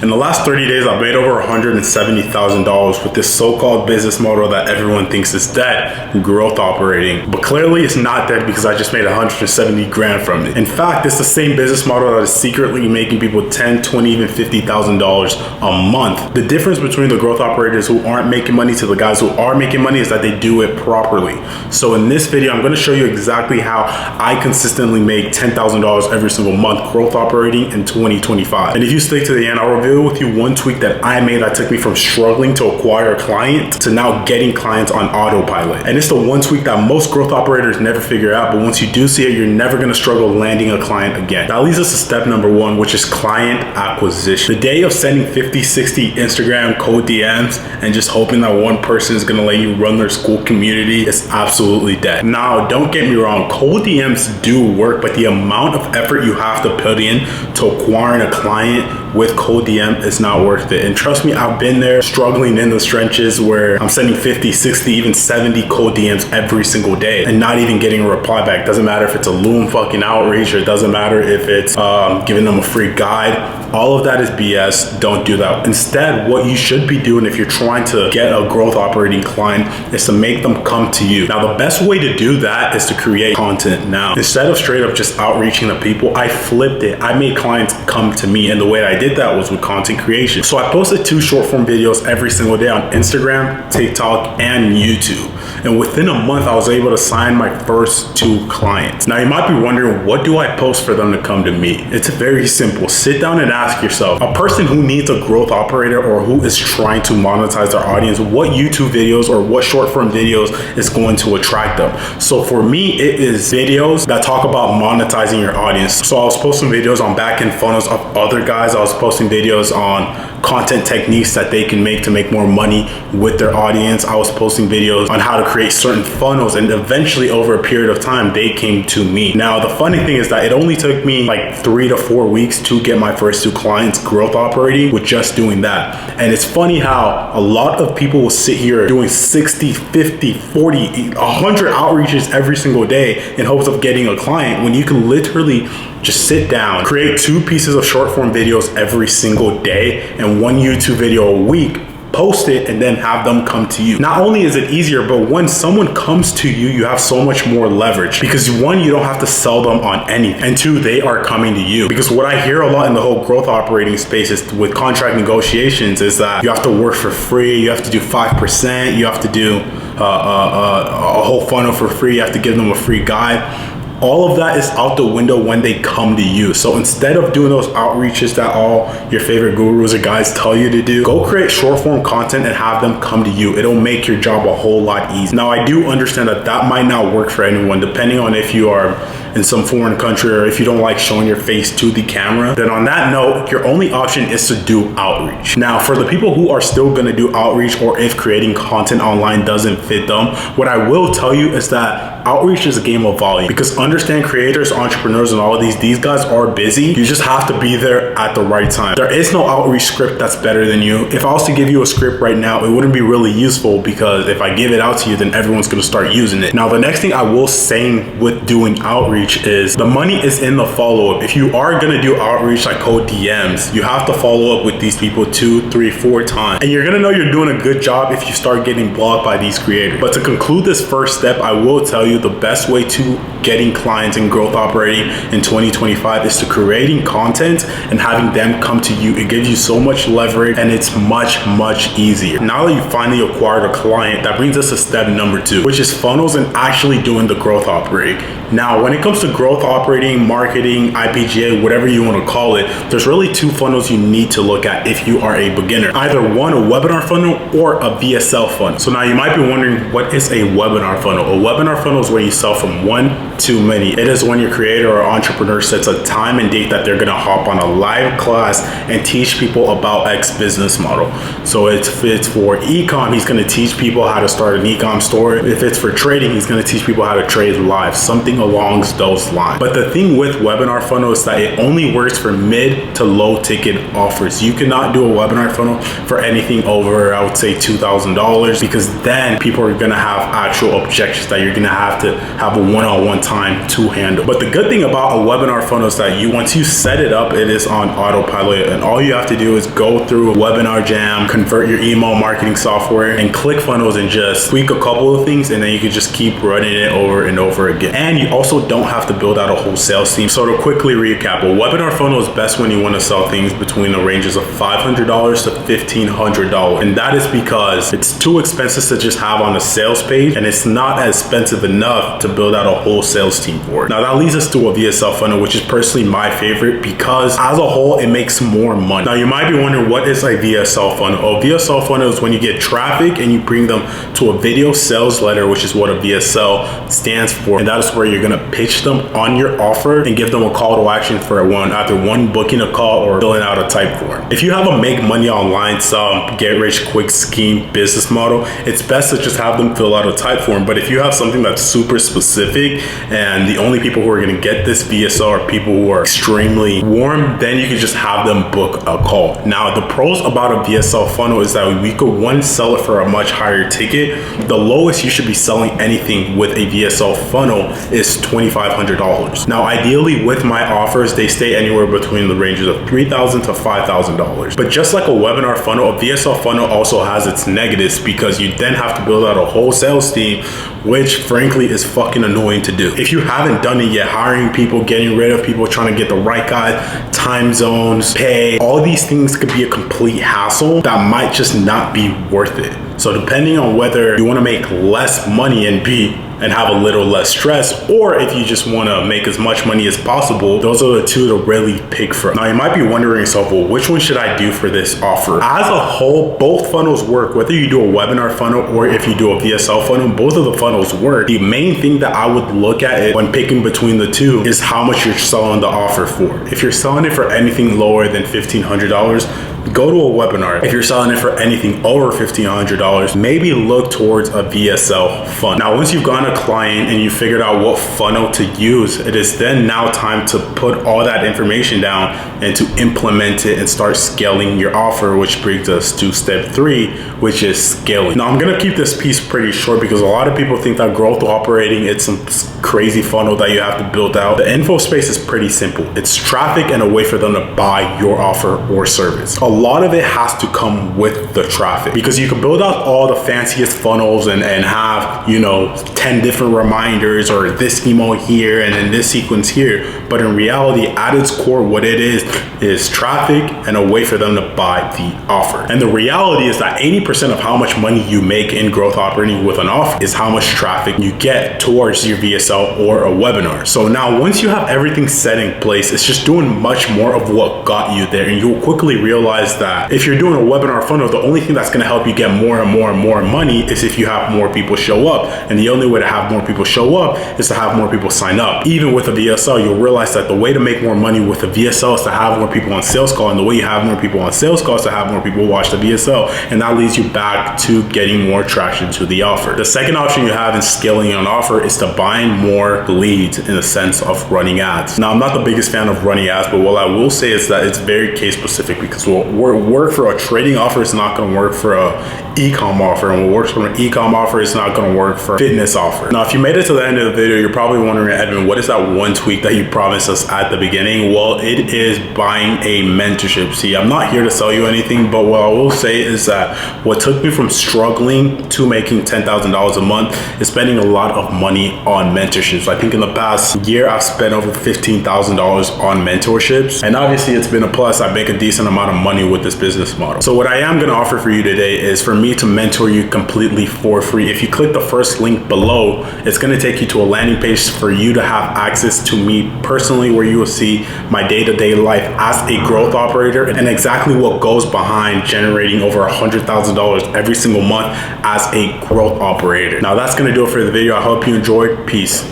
In the last 30 days, I've made over $170,000 with this so-called business model that everyone thinks is dead, growth operating. But clearly it's not dead because I just made 170 grand from it. In fact, it's the same business model that is secretly making people 10, 20, even $50,000 a month. The difference between the growth operators who aren't making money to the guys who are making money is that they do it properly. So in this video, I'm gonna show you exactly how I consistently make $10,000 every single month growth operating in 2025. And if you stick to the end, I'll reveal with you one tweak that I made that took me from struggling to acquire a client to now getting clients on autopilot. And it's the one tweak that most growth operators never figure out, but once you do see it, you're never gonna struggle landing a client again. That leads us to step number one, which is client acquisition. The day of sending 50, 60 Instagram cold DMs and just hoping that one person is gonna let you run their school community is absolutely dead. Now, don't get me wrong, cold DMs do work, but the amount of effort you have to put in to acquiring a client with cold DM is not worth it. And trust me, I've been there struggling in the trenches where I'm sending 50, 60, even 70 cold DMs every single day and not even getting a reply back. Doesn't matter if it's a Loom fucking outreach, or it doesn't matter if it's giving them a free guide. All of that is BS. Don't do that. Instead, what you should be doing if you're trying to get a growth operating client is to make them come to you. Now, the best way to do that is to create content. Now, instead of straight up just outreaching to people, I flipped it. I made clients come to me, and the way I did that was with content creation. So I posted 2 short form videos every single day on Instagram, TikTok, and YouTube. And within a month, I was able to sign my first 2 clients. Now, you might be wondering, what do I post for them to come to me? It's very simple. Sit down and ask yourself, a person who needs a growth operator or who is trying to monetize their audience, what YouTube videos or what short form videos is going to attract them? So for me, it is videos that talk about monetizing your audience. So I was posting videos on back-end funnels of other guys. I was posting videos on content techniques that they can make to make more money with their audience. I was posting videos on how to create certain funnels, and eventually over a period of time, they came to me. Now, the funny thing is that it only took me like 3 to 4 weeks to get my first 2 clients growth operating with just doing that. And it's funny how a lot of people will sit here doing 60, 50, 40, 100 outreaches every single day in hopes of getting a client, when you can literally just sit down, create 2 pieces of short form videos every single day and 1 YouTube video a week, post it, and then have them come to you. Not only is it easier, but when someone comes to you, you have so much more leverage, because 1, you don't have to sell them on anything, and 2, they are coming to you. Because what I hear a lot in the whole growth operating space is with contract negotiations is that you have to work for free, you have to do 5%, you have to do a whole funnel for free, you have to give them a free guide. All of that is out the window when they come to you. So instead of doing those outreaches that all your favorite gurus or guys tell you to do, go create short form content and have them come to you. It'll make your job a whole lot easier. Now, I do understand that that might not work for anyone, depending on if you are in some foreign country or if you don't like showing your face to the camera. Then on that note, your only option is to do outreach. Now, for the people who are still gonna do outreach, or if creating content online doesn't fit them, what I will tell you is that outreach is a game of volume. Because understand, creators, entrepreneurs, and all of these guys are busy. You just have to be there at the right time. There is no outreach script that's better than you. If I was to give you a script right now, it wouldn't be really useful, because if I give it out to you, then everyone's gonna start using it. Now, the next thing I will say with doing outreach is the money is in the follow-up. If you are gonna do outreach like cold DMs, you have to follow up with these people 2, 3, 4 times. And you're gonna know you're doing a good job if you start getting blocked by these creators. But to conclude this first step, I will tell you the best way to getting clients in growth operating in 2025 is to creating content and having them come to you. It gives you so much leverage, and it's much, much easier. Now that you finally acquired a client, that brings us to step number 2, which is funnels and actually doing the growth operating. Now, when it comes to growth operating, marketing, IPGA, whatever you want to call it, there's really 2 funnels you need to look at if you are a beginner. Either 1, a webinar funnel, or a VSL funnel. So now you might be wondering, what is a webinar funnel? A webinar funnel is where you sell from 1 to many. It is when your creator or entrepreneur sets a time and date that they're gonna hop on a live class and teach people about X business model. So if it's for e-com, he's gonna teach people how to start an e-com store. If it's for trading, he's gonna teach people how to trade live, something along those lines. But the thing with webinar funnel is that it only works for mid to low ticket offers. You cannot do a webinar funnel for anything over, I would say, $2,000, because then people are gonna have actual objections that you're gonna have to have a one-on-one time to handle. But the good thing about a webinar funnel is that once you set it up, it is on autopilot, and all you have to do is go through Webinar Jam, convert your email marketing software, and ClickFunnels, and just tweak a couple of things, and then you can just keep running it over and over again. And you also don't have to build out a whole sales team. So to quickly recap, a webinar funnel is best when you want to sell things between the ranges of $500 to $1,500, and that is because it's too expensive to just have on a sales page, and it's not as expensive enough to build out a whole sales team for it. Now that leads us to a VSL funnel, which is personally my favorite because as a whole it makes more money. Now you might be wondering, what is a VSL funnel? A VSL funnel is when you get traffic and you bring them to a video sales letter, which is what a VSL stands for, and that is where you're going to pitch them on your offer and give them a call to action for either one, booking a call or filling out a type form. If you have a make money online, some get rich quick scheme business model, it's best to just have them fill out a type form. But if you have something that's super specific and the only people who are going to get this VSL are people who are extremely warm, then you can just have them book a call. Now the pros about a VSL funnel is that we could sell it for a much higher ticket. The lowest you should be selling anything with a VSL funnel is $2,500. Now ideally with my offers, they stay anywhere between the ranges of $3,000 to $5,000. But just like a webinar funnel, a VSL funnel also has its negatives because you then have to build out a whole sales team, which frankly is fucking annoying to do. If you haven't done it yet, hiring people, getting rid of people, trying to get the right guys, time zones, pay, all these things could be a complete hassle that might just not be worth it. So depending on whether you want to make less money and have a little less stress, or if you just want to make as much money as possible, those are the two to really pick from. Now you might be wondering yourself, well, which one should I do for this offer? As a whole, both funnels work. Whether you do a webinar funnel or if you do a VSL funnel, both of the funnels work. The main thing that I would look at it when picking between the two is how much you're selling the offer for. If you're selling it for anything lower than $1,500, go to a webinar. If you're selling it for anything over $1,500, maybe look towards a VSL funnel. Now, once you've gone a client and you figured out what funnel to use, it is then now time to put all that information down and to implement it and start scaling your offer, which brings us to step 3, which is scaling. Now, I'm gonna keep this piece pretty short because a lot of people think that growth operating, it's some crazy funnel that you have to build out. The info space is pretty simple. It's traffic and a way for them to buy your offer or service. A lot of it has to come with the traffic because you can build out all the fanciest funnels and have, 10 different reminders or this email here and then this sequence here. But in reality, at its core, what it is traffic and a way for them to buy the offer. And the reality is that 80% of how much money you make in growth operating with an offer is how much traffic you get towards your VSL or a webinar. So now once you have everything set in place, it's just doing much more of what got you there. And you'll quickly realize that if you're doing a webinar funnel, the only thing that's going to help you get more and more and more money is if you have more people show up. And the only way to have more people show up is to have more people sign up. Even with a VSL, you'll realize that the way to make more money with a VSL is to have more people on sales call. And the way you have more people on sales call is to have more people watch the VSL. And that leads you back to getting more traction to the offer. The second option you have in scaling an offer is to buying more leads in the sense of running ads. Now, I'm not the biggest fan of running ads, but what I will say is that it's very case specific because what work for a trading offer is not going to work for a e-com offer, and what works for an e-com offer is not going to work for a fitness offer. Now, if you made it to the end of the video, you're probably wondering, Edwin, what is that one tweak that you promised us at the beginning? Well, it is buying a mentorship. See, I'm not here to sell you anything, but what I will say is that what took me from struggling to making $10,000 a month is spending a lot of money on mentorships. I think in the past year, I've spent over $15,000 on mentorships, and obviously it's been a plus. I make a decent amount of money with this business model. So what I am going to offer for you today is for me to mentor you completely for free. If you click the first link below, it's going to take you to a landing page for you to have access to me personally, where you will see my day-to-day life as a growth operator and exactly what goes behind generating over $100,000 every single month as a growth operator. Now that's going to do it for the video. I hope you enjoyed. Peace.